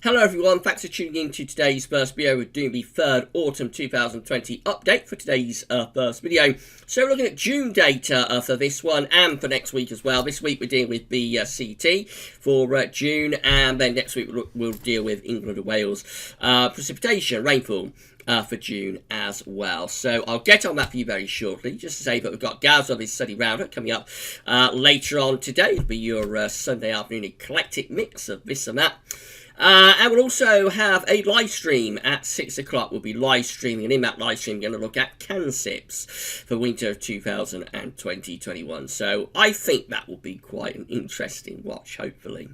Hello everyone, thanks for tuning in to today's first video. We're doing the third autumn 2020 update for today's first video. So we're looking at June data for this one and for next week as well. This week we're dealing with the CT for June, and then next week we'll deal with England and Wales precipitation, rainfall for June as well. So I'll get on that for you very shortly. Just to say that we've got GavsWeatherVids Study Roundup coming up later on today. It'll be your Sunday afternoon eclectic mix of this and that. And we'll also have a live stream at 6 o'clock. We'll be live streaming, and in that live stream, we're going to look at CANSIPs for winter 2020-21. So I think that will be quite an interesting watch, hopefully.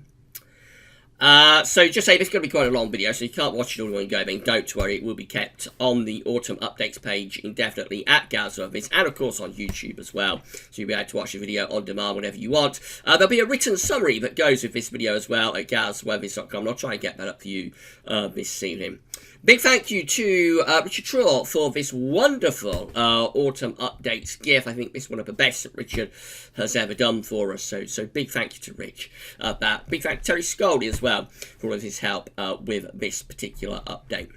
So just say this is going to be quite a long video, so you can't watch it all in one go, then don't worry, it will be kept on the autumn updates page indefinitely at GavsWeatherVids, and of course on YouTube as well, so you'll be able to watch the video on demand whenever you want. There'll be a written summary that goes with this video as well at GavsWeatherVids.com. I'll try and get that up for you this evening. Big thank you to Richard Traw for this wonderful autumn updates gift. I think this is one of the best that Richard has ever done for us. So big thank you to Rich that. Big thank you to Terry Scoldy as well for all of his help with this particular update.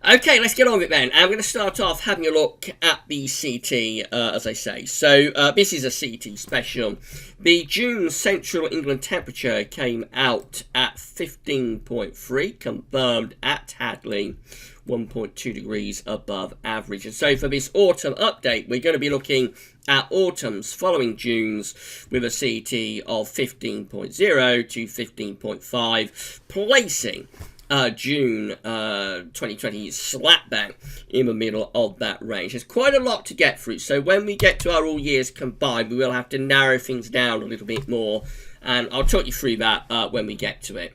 Okay, let's get on with it then. I'm going to start off having a look at the CT, as I say. So this is a CT special. The June Central England temperature came out at 15.3, confirmed at Hadley, 1.2 degrees above average. And so for this autumn update, we're going to be looking at autumns following June's with a CT of 15.0 to 15.5, placing June 2020 slap bang in the middle of that range. There's quite a lot to get through, so when we get to our all years combined, we will have to narrow things down a little bit more, and I'll talk you through that when we get to it.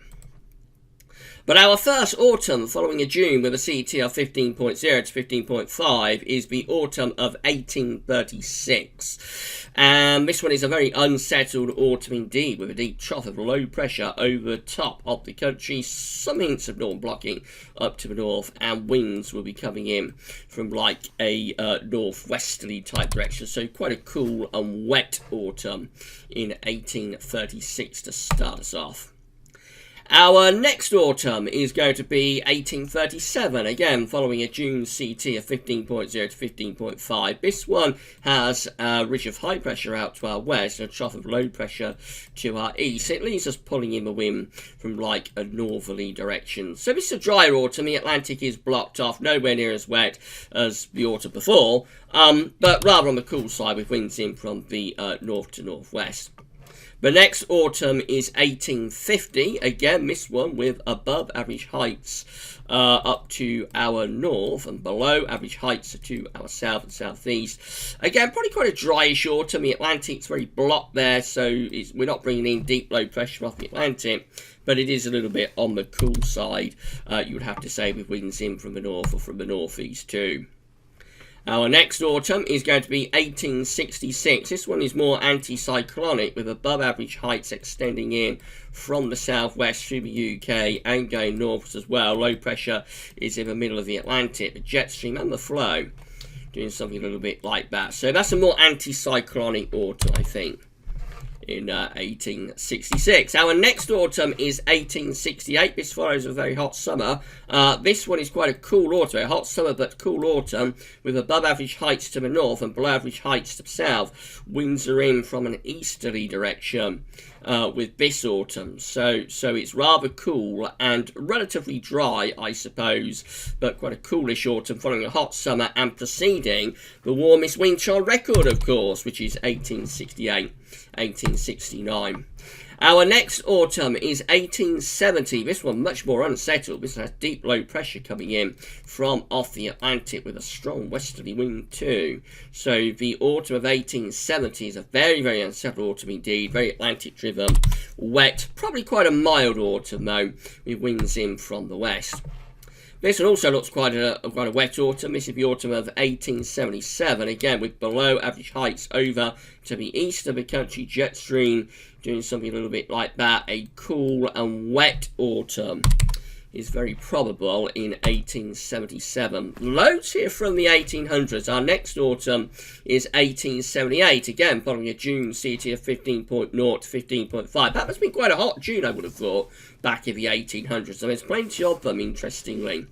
But our first autumn following a June with a CT of 15.0 to 15.5 is the autumn of 1836. And this one is a very unsettled autumn indeed, with a deep trough of low pressure over the top of the country, some hints of northern blocking up to the north, and winds will be coming in from like a northwesterly type direction. So quite a cool and wet autumn in 1836 to start us off. Our next autumn is going to be 1837, again following a June CT of 15.0 to 15.5. This one has a ridge of high pressure out to our west and a trough of low pressure to our east. It leaves us pulling in the wind from like a northerly direction. So this is a drier autumn. The Atlantic is blocked off, nowhere near as wet as the autumn before, but rather on the cool side with winds in from the north to northwest. The next autumn is 1850, again this one with above average heights up to our north and below average heights to our south and southeast. Again, probably quite a dryish autumn. The Atlantic's very blocked there, so we're not bringing in deep low pressure off the Atlantic, but it is a little bit on the cool side, you would have to say, with winds in from the north or from the northeast too. Our next autumn is going to be 1866. This one is more anticyclonic with above average heights extending in from the southwest through the UK and going north as well. Low pressure is in the middle of the Atlantic, the jet stream and the flow doing something a little bit like that. So that's a more anticyclonic autumn, I think, in 1866. Our next autumn is 1868. This follows a very hot summer. This one is quite a cool autumn, a hot summer but cool autumn with above average heights to the north and below average heights to the south. Winds are in from an easterly direction with this autumn, so it's rather cool and relatively dry, I suppose, but quite a coolish autumn following a hot summer and preceding the warmest winter on record, of course, which is 1868, 1869. Our next autumn is 1870. This one much more unsettled. This has deep low pressure coming in from off the Atlantic with a strong westerly wind too. So the autumn of 1870 is a very, very unsettled autumn indeed. Very Atlantic driven, wet, probably quite a mild autumn though, with winds in from the west. This one also looks quite a wet autumn. This is the autumn of 1877, again with below average heights over to the east of the country, jet stream doing something a little bit like that. A cool and wet autumn is very probable in 1877. Loads here from the 1800s. Our next autumn is 1878, again following a June CT of 15.0 to 15.5. That must be quite a hot June, I would have thought, back in the 1800s. So there's plenty of them, interestingly.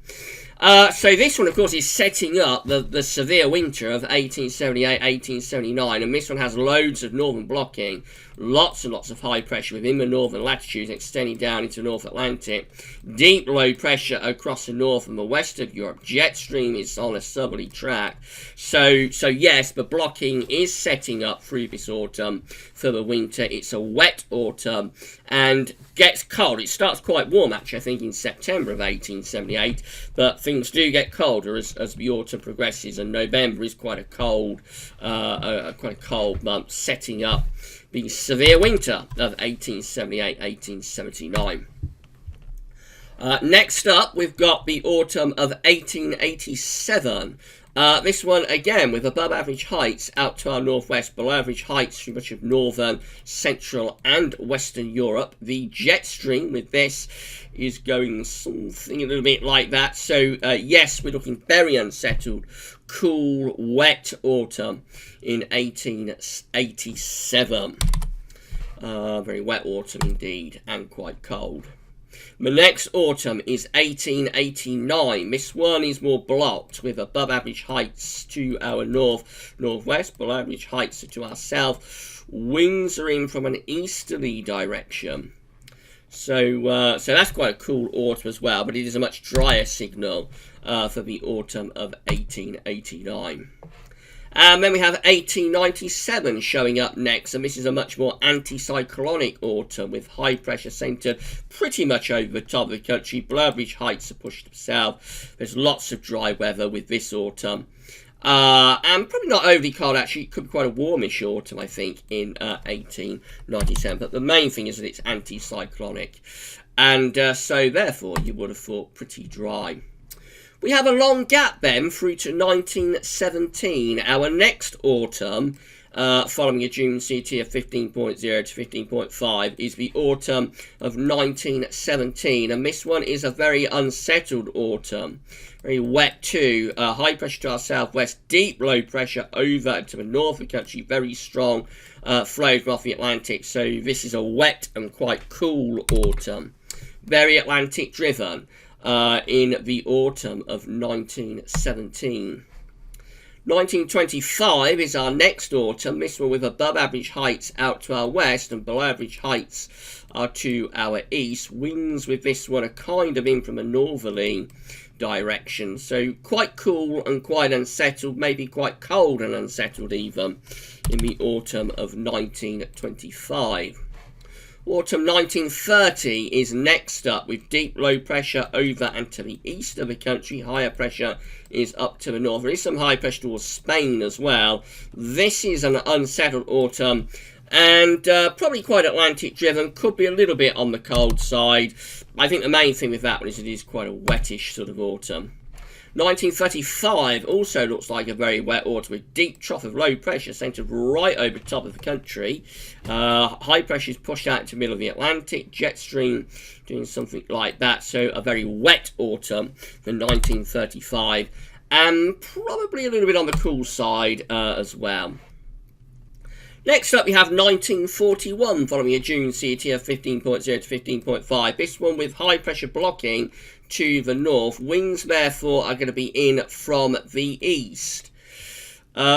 So this one, of course, is setting up the severe winter of 1878, 1879, and this one has loads of northern blocking, lots and lots of high pressure within the northern latitudes, extending down into North Atlantic, deep low pressure across the north and the west of Europe. Jet stream is on a southerly track. So yes, the blocking is setting up through this autumn for the winter. It's a wet autumn and gets cold. It starts quite warm, actually, I think, in September of 1878, but things do get colder as the autumn progresses, and November is quite a cold month, setting up the severe winter of 1878-1879. Next up, we've got the autumn of 1887. This one, again, with above average heights out to our northwest, below average heights through much of northern, central and western Europe. The jet stream with this is going something a little bit like that. So, yes, we're looking very unsettled, cool, wet autumn in 1887. Very wet autumn indeed, and quite cold. The next autumn is 1889. This one is more blocked, with above average heights to our northwest, below average heights to our south. Winds are in from an easterly direction. So that's quite a cool autumn as well, but it is a much drier signal for the autumn of 1889. And then we have 1897 showing up next, and this is a much more anticyclonic autumn with high pressure centred pretty much over the top of the country. Below average heights are pushed south. There's lots of dry weather with this autumn. And probably not overly cold, actually. It could be quite a warmish autumn, I think, in 1897. But the main thing is that it's anticyclonic. And so, therefore, you would have thought pretty dry. We have a long gap then through to 1917. Our next autumn, following a June CT of 15.0 to 15.5, is the autumn of 1917. And this one is a very unsettled autumn. Very wet too. High pressure to our southwest, deep low pressure over to the north of the country. Very strong flow from off the Atlantic. So this is a wet and quite cool autumn. Very Atlantic driven. In the autumn of 1917. 1925 is our next autumn, this one with above average heights out to our west and below average heights to our east. Winds with this one are kind of in from a northerly direction, so quite cool and quite unsettled, maybe quite cold and unsettled even, in the autumn of 1925. Autumn 1930 is next up, with deep low pressure over and to the east of the country. Higher pressure is up to the north. There is some high pressure towards Spain as well. This is an unsettled autumn and probably quite Atlantic driven. Could be a little bit on the cold side. I think the main thing with that one is it is quite a wettish sort of autumn. 1935 also looks like a very wet autumn with deep trough of low pressure centred right over the top of the country. High pressure is pushed out into the middle of the Atlantic. Jet stream doing something like that. So a very wet autumn for 1935 and probably a little bit on the cool side as well. Next up, we have 1941, following a June CT of 15.0 to 15.5. This one with high pressure blocking to the north. Winds, therefore, are going to be in from the east.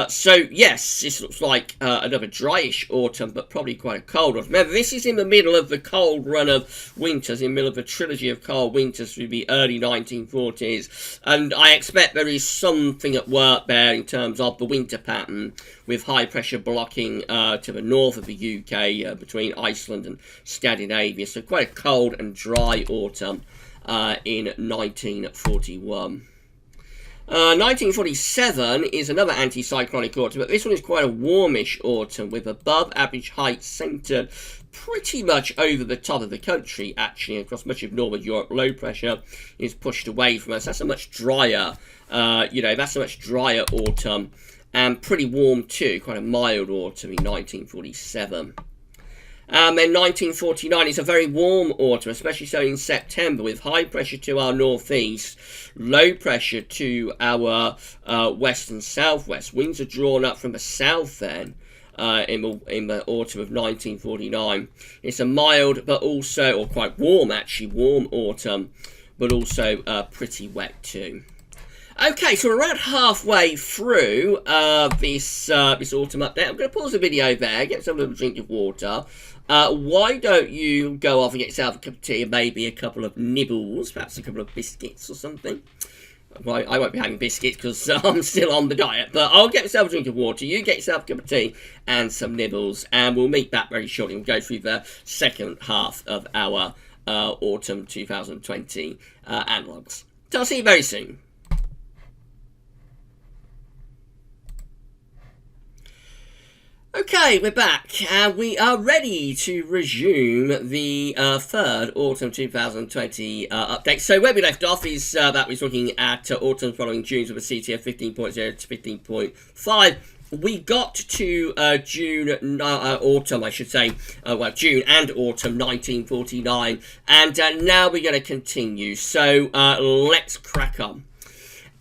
So, yes, this looks like another dryish autumn, but probably quite a cold one. Remember, this is in the middle of the cold run of winters, in the middle of a trilogy of cold winters through the early 1940s. And I expect there is something at work there in terms of the winter pattern, with high pressure blocking to the north of the UK, between Iceland and Scandinavia. So quite a cold and dry autumn in 1941. 1947 is another anticyclonic autumn, but this one is quite a warmish autumn with above average heights centred pretty much over the top of the country, actually, across much of northern Europe. Low pressure is pushed away from us. That's a much drier, that's a much drier autumn, and pretty warm too, quite a mild autumn in 1947. And then 1949 is a very warm autumn, especially so in September, with high pressure to our northeast, low pressure to our west and southwest. Winds are drawn up from the south then, in the autumn of 1949. It's a mild but also, or quite warm actually, warm autumn, but also pretty wet too. Okay, so we're around halfway through this autumn update. I'm going to pause the video there, get some little drink of water. Why don't you go off and get yourself a cup of tea and maybe a couple of nibbles, perhaps a couple of biscuits or something. Well, I won't be having biscuits because I'm still on the diet, but I'll get myself a drink of water, you get yourself a cup of tea and some nibbles, and we'll meet back very shortly. We'll go through the second half of our autumn 2020 analogues. So I'll see you very soon. Okay, we're back, and we are ready to resume the third autumn 2020 update. So where we left off is that we was looking at autumn following June's with a CT of 15.0 to 15.5. We got to autumn, I should say, well, June and autumn 1949, and now we're going to continue. So let's crack on.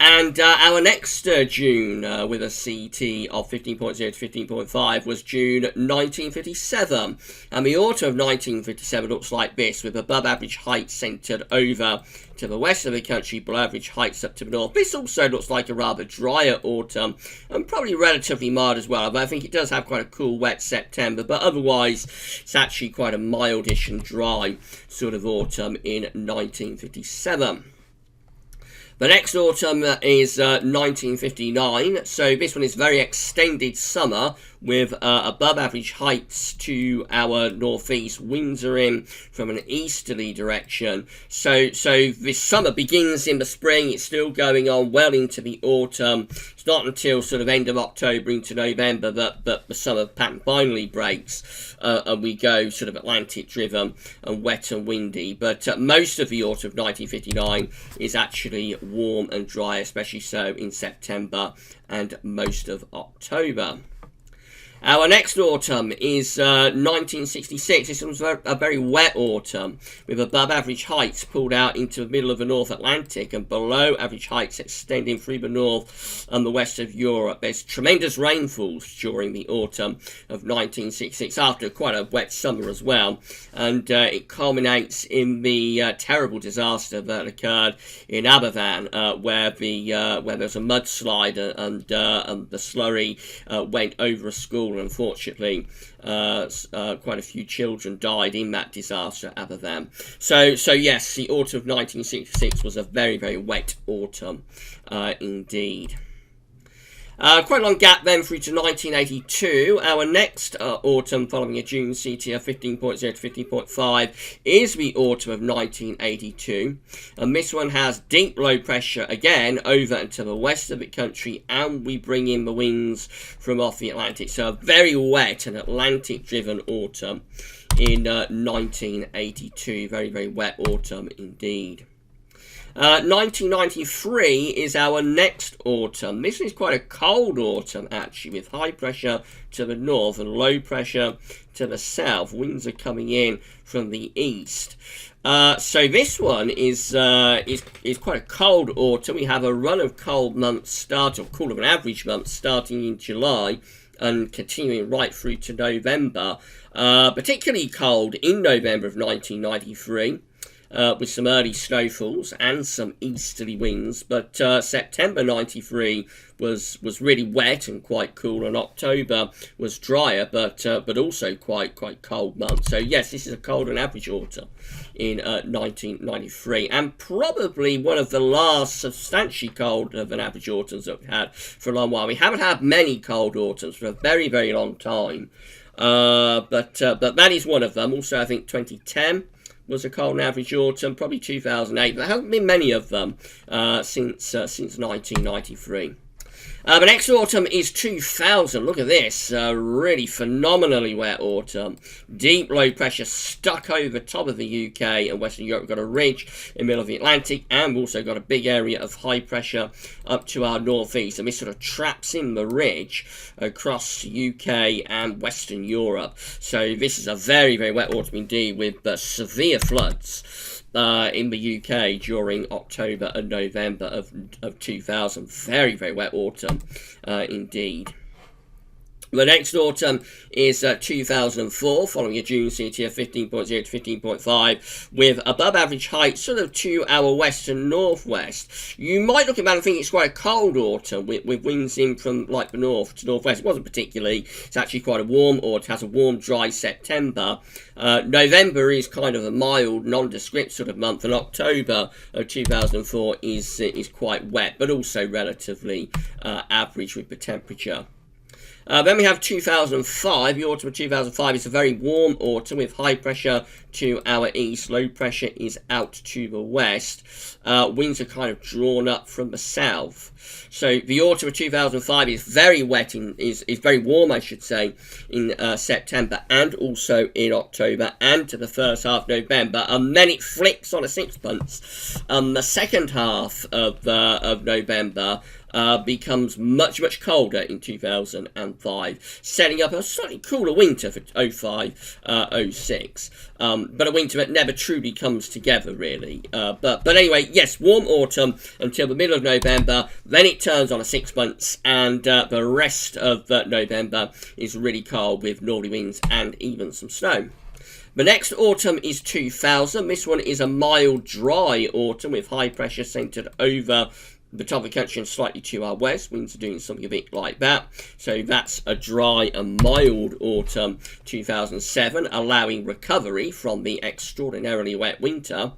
And our next June with a CT of 15.0 to 15.5 was June 1957. And the autumn of 1957 looks like this, with above average heights centred over to the west of the country, below average heights up to the north. This also looks like a rather drier autumn, and probably relatively mild as well, but I think it does have quite a cool, wet September, but otherwise it's actually quite a mildish and dry sort of autumn in 1957. The next autumn is 1959, so this one is very extended summer with above average heights to our northeast. Winds are in from an easterly direction. So this summer begins in the spring, it's still going on well into the autumn. It's not until sort of end of October into November that the summer pattern finally breaks and we go sort of Atlantic driven and wet and windy. But most of the autumn of 1959 is actually warm and dry, especially so in September and most of October. Our next autumn is 1966. This was a very wet autumn with above average heights pulled out into the middle of the North Atlantic and below average heights extending through the north and the west of Europe. There's tremendous rainfalls during the autumn of 1966 after quite a wet summer as well, and it culminates in the terrible disaster that occurred in Aberfan where there's a mudslide and the slurry went over a school. Unfortunately, quite a few children died in that disaster at Aberfan. So yes, the autumn of 1966 was a very, very wet autumn indeed. Quite a long gap then through to 1982. Our next autumn following a June CT of 15.0 to 15.5 is the autumn of 1982. And this one has deep low pressure again over and to the west of the country, and we bring in the winds from off the Atlantic. So a very wet and Atlantic driven autumn in 1982. Very, very wet autumn indeed. 1993 is our next autumn. This is quite a cold autumn actually, with high pressure to the north and low pressure to the south. Winds are coming in from the east. So this one is quite a cold autumn. We have a run of cold months or cooler than average months starting in July and continuing right through to November. Particularly cold in November of 1993. With some early snowfalls and some easterly winds, but September 93 was really wet and quite cool, and October was drier, but also quite cold month. So yes, this is a cold and average autumn in 1993, and probably one of the last substantially cold than average autumns that we've had for a long while. We haven't had many cold autumns for a very, very long time, but that is one of them. Also, I think 2010 was a cold and average autumn, probably 2008, but there haven't been many of them since 1993. The next autumn is 2000. Look at this, really phenomenally wet autumn. Deep low pressure stuck over top of the UK and Western Europe. We've got a ridge in the middle of the Atlantic, and we've also got a big area of high pressure up to our northeast, and this sort of traps in the ridge across UK and Western Europe. So this is a very, very wet autumn indeed, with severe floods in the UK during October and November of 2000. Very, very wet autumn indeed. The next autumn is 2004, following a June CT of 15.0 to 15.5, with above average height sort of to our west and northwest. You might look at that and think it's quite a cold autumn, with winds in from like the north to northwest. It wasn't particularly. It's actually quite a warm autumn. It has a warm, dry September. November is kind of a mild, nondescript sort of month, and October of 2004 is quite wet, but also relatively average with the temperature. Then we have 2005. The autumn of 2005 is a very warm autumn with high pressure to our east, low pressure is out to the west. Winds are kind of drawn up from the south. So the autumn of 2005 is very wet, is very warm, I should say, in September and also in October and to the first half of November. And then it flicks on a sixpence. The second half of November becomes much colder in 2005, setting up a slightly cooler winter for 05-06, but a winter that never truly comes together really. But anyway, yes, warm autumn until the middle of November, then it turns on a sixpence, and the rest of November is really cold with northerly winds and even some snow. The next autumn is 2000. This one is a mild, dry autumn with high pressure centred over the top of the country and slightly to our west. Winds are doing something a bit like that. So that's a dry and mild autumn 2007, allowing recovery from the extraordinarily wet winter.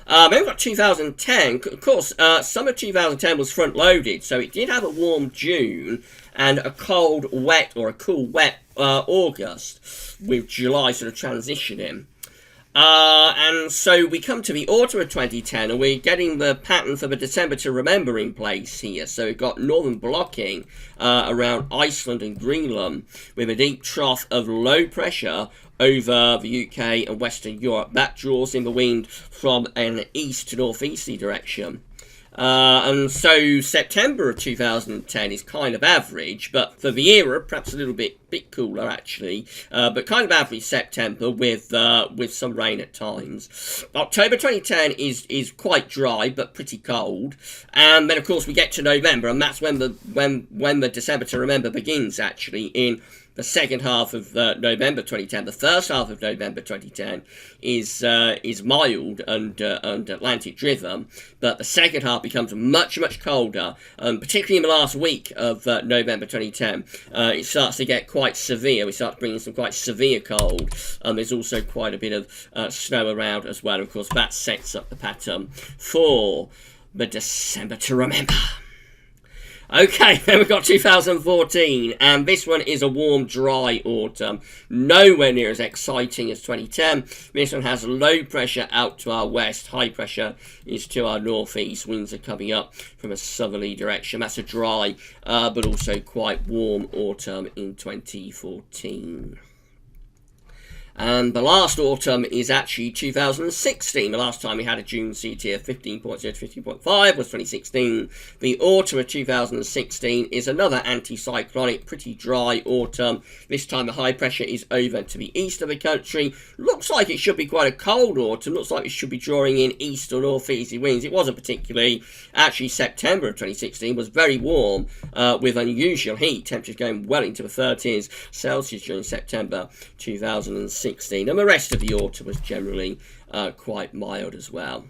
Then we've got 2010. Of course, summer 2010 was front-loaded, so it did have a warm June and a cold, wet, or a cool, wet August, with July sort of transitioning. And so we come to the autumn of 2010, and we're getting the pattern for the December to remember in place here. So we've got northern blocking around Iceland and Greenland, with a deep trough of low pressure over the UK and Western Europe. That draws in the wind from an east to northeasterly direction. And so September of 2010 is kind of average, but for the era, perhaps a little bit cooler actually, but kind of average September with some rain at times. October 2010 is quite dry but pretty cold, and then of course we get to November, and that's when the December to remember begins actually in the second half of November 2010. The first half of November 2010 is mild and Atlantic driven, but the second half becomes much colder, particularly in the last week of November 2010. It starts to get quite severe. We start bringing some quite severe cold. There's also quite a bit of snow around as well. Of course, that sets up the pattern for the December to remember. Okay, then we've got 2014, and this one is a warm, dry autumn. Nowhere near as exciting as 2010. This one has low pressure out to our west. High pressure is to our northeast. Winds are coming up from a southerly direction. That's a dry, but also quite warm autumn in 2014. And the last autumn is actually 2016. The last time we had a June CT of 15.0 to 15.5 was 2016. The autumn of 2016 is another anticyclonic, pretty dry autumn. This time the high pressure is over to the east of the country. Looks like it should be quite a cold autumn. Looks like it should be drawing in east or northeasterly winds. It wasn't particularly. Actually, September of 2016 was very warm with unusual heat. Temperatures going well into the 30s Celsius during September 2016. And the rest of the autumn was generally quite mild as well.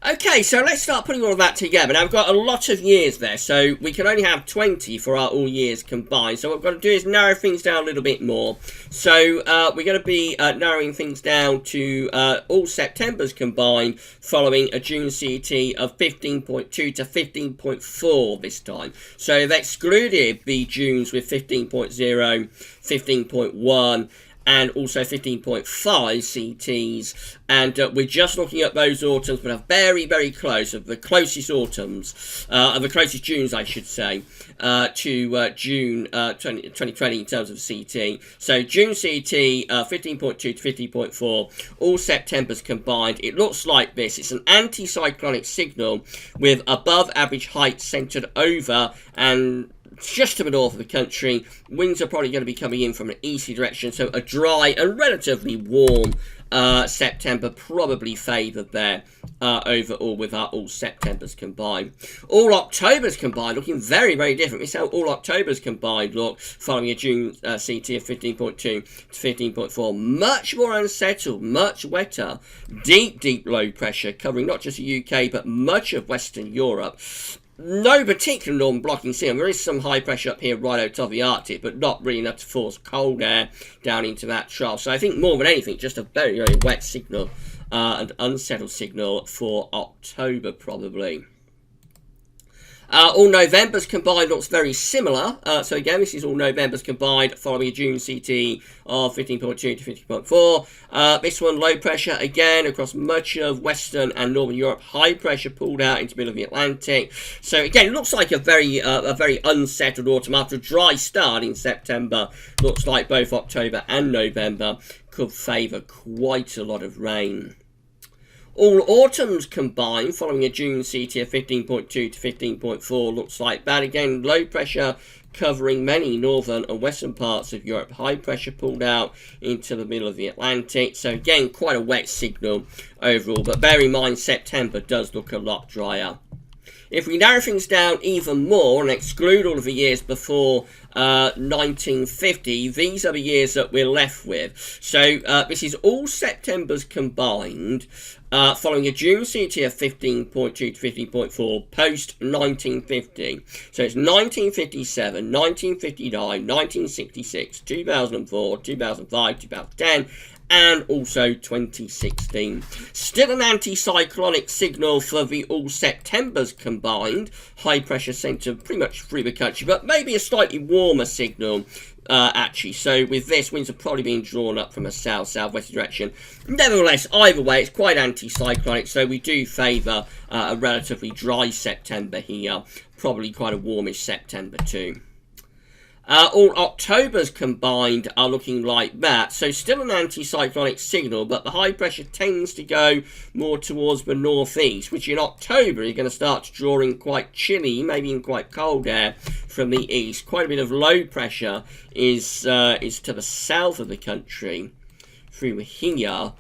Okay, so let's start putting all of that together. Now, I've got a lot of years there, so we can only have 20 for our all years combined. So what we've got to do is narrow things down a little bit more. So we're going to be narrowing things down to all Septembers combined, following a June CET of 15.2 to 15.4 this time. So they've excluded the Junes with 15.0, 15.1, and also 15.5 CTs, and we're just looking at those autumns, but are very close, of the closest autumns, of the closest Junes, I should say, to June 2020 in terms of CT. So June CT, 15.2 to 15.4, all Septembers combined. It looks like this. It's an anticyclonic signal with above average height centred over and just to the north of the country. Winds are probably going to be coming in from an easterly direction, so a dry and relatively warm September probably favoured there overall with our all Septembers combined. All Octobers combined looking very, very different. This is how all Octobers combined look following a June CT of 15.2 to 15.4. Much more unsettled, much wetter, deep, deep low pressure covering not just the UK but much of Western Europe. No particular northern blocking signal. There is some high pressure up here right out of the Arctic, but not really enough to force cold air down into that trough. So I think more than anything, just a very, very wet signal and unsettled signal for October probably. All Novembers combined looks very similar. So again, this is all Novembers combined following a June CT of 15.2 to 15.4. This one low pressure again across much of Western and Northern Europe. High pressure pulled out into the middle of the Atlantic. So again, it looks like a very unsettled autumn after a dry start in September. Looks like both October and November could favour quite a lot of rain. All autumns combined following a June CT of 15.2 to 15.4 looks like that. Again, low pressure covering many northern and western parts of Europe. High pressure pulled out into the middle of the Atlantic. So again, quite a wet signal overall. But bear in mind, September does look a lot drier. If we narrow things down even more and exclude all of the years before 1950, these are the years that we're left with. So this is all Septembers combined following a June CT of 15.2 to 15.4 post 1950. So it's 1957, 1959, 1966, 2004, 2005, 2010, and also 2016. Still an anticyclonic signal for the all Septembers combined. High pressure centre pretty much through the country, but maybe a slightly warmer signal actually. So with this, winds are probably being drawn up from a south-southwest direction. Nevertheless, either way, it's quite anticyclonic, so we do favour a relatively dry September here. Probably quite a warmish September too. All Octobers combined are looking like that. So still an anticyclonic signal, but the high pressure tends to go more towards the northeast, which in October you're going to start drawing quite chilly, maybe even quite cold air from the east. Quite a bit of low pressure is to the south of the country through here.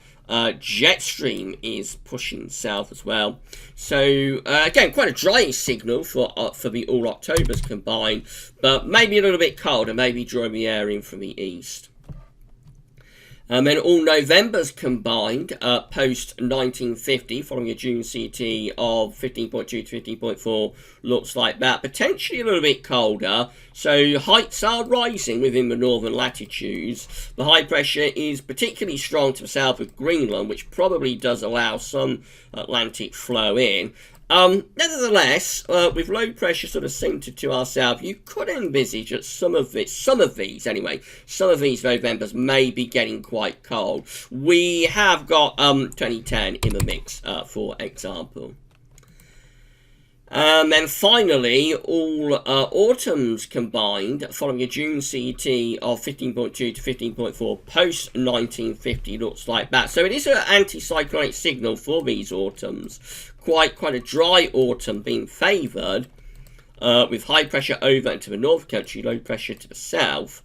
Jet stream is pushing south as well. So again, quite a dry signal for the all Octobers combined, but maybe a little bit colder, maybe drawing the air in from the east. And then all Novembers combined post 1950 following a June CT of 15.2 to 15.4 looks like that. Potentially a little bit colder. So heights are rising within the northern latitudes. The high pressure is particularly strong to the south of Greenland, which probably does allow some Atlantic flow in. Nevertheless, with low pressure sort of centred to our south, you could envisage that some of these Novembers may be getting quite cold. We have got 2010 in the mix, for example. And then finally, all autumns combined, following a June CT of 15.2 to 15.4 post 1950 looks like that. So it is an anticyclonic signal for these autumns. Quite a dry autumn being favoured with high pressure over into the north country, low pressure to the south.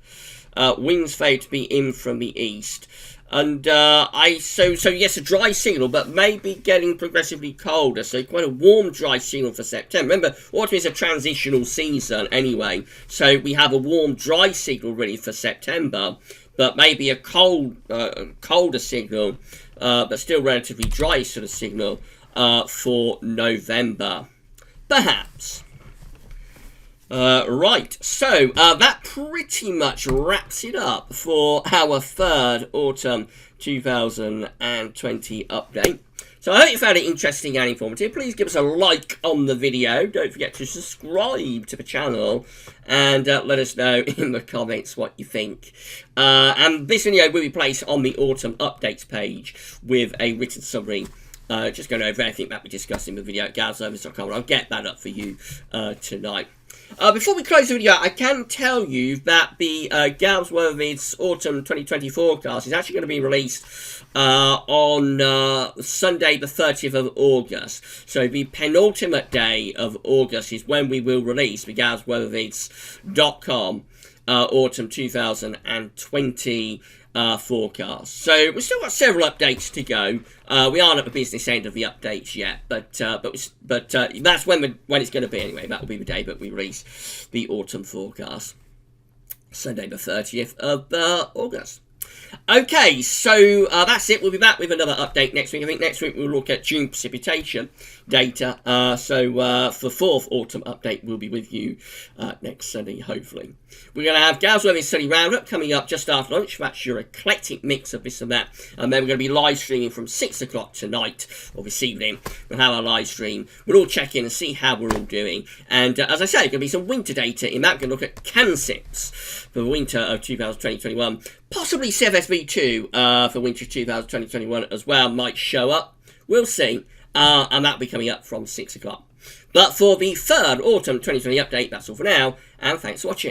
Winds favored to be in from the east. And so yes, a dry signal, but maybe getting progressively colder. So quite a warm, dry signal for September. Remember, autumn is a transitional season anyway. So we have a warm, dry signal really for September, but maybe a colder signal, but still relatively dry sort of signal for November, perhaps. Right, so that pretty much wraps it up for our third autumn 2020 update. So I hope you found it interesting and informative. Please give us a like on the video. Don't forget to subscribe to the channel and let us know in the comments what you think. And this video will be placed on the autumn updates page with a written summary just going over everything that we discussed in the video at GavsWeatherVids.com, and I'll get that up for you tonight. Before we close the video, I can tell you that the GavsWeatherVids Autumn 2020 forecast is actually going to be released on Sunday the 30th of August. So the penultimate day of August is when we will release the GavsWeatherVids.com Autumn 2020 forecast. So we've still got several updates to go. We aren't at the business end of the updates yet, but that's when it's going to be anyway. That will be the day that we release the autumn forecast, Sunday the 30th of August. Okay, so that's it. We'll be back with another update next week. I think next week we'll look at June precipitation data. For fourth autumn update, we'll be with you next Sunday, hopefully. We're going to have GavsWeatherVids Study Roundup coming up just after lunch. That's your eclectic mix of this and that. And then we're going to be live streaming from 6 o'clock tonight, or this evening. We'll have our live stream. We'll all check in and see how we're all doing. And as I say, there's going to be some winter data in that. We're going to look at CANSIPs for the winter of 2020-21. Possibly CFSV2 for winter 2020-21 as well might show up. We'll see. And that'll be coming up from 6 o'clock. But for the third autumn 2020 update, that's all for now. And thanks for watching.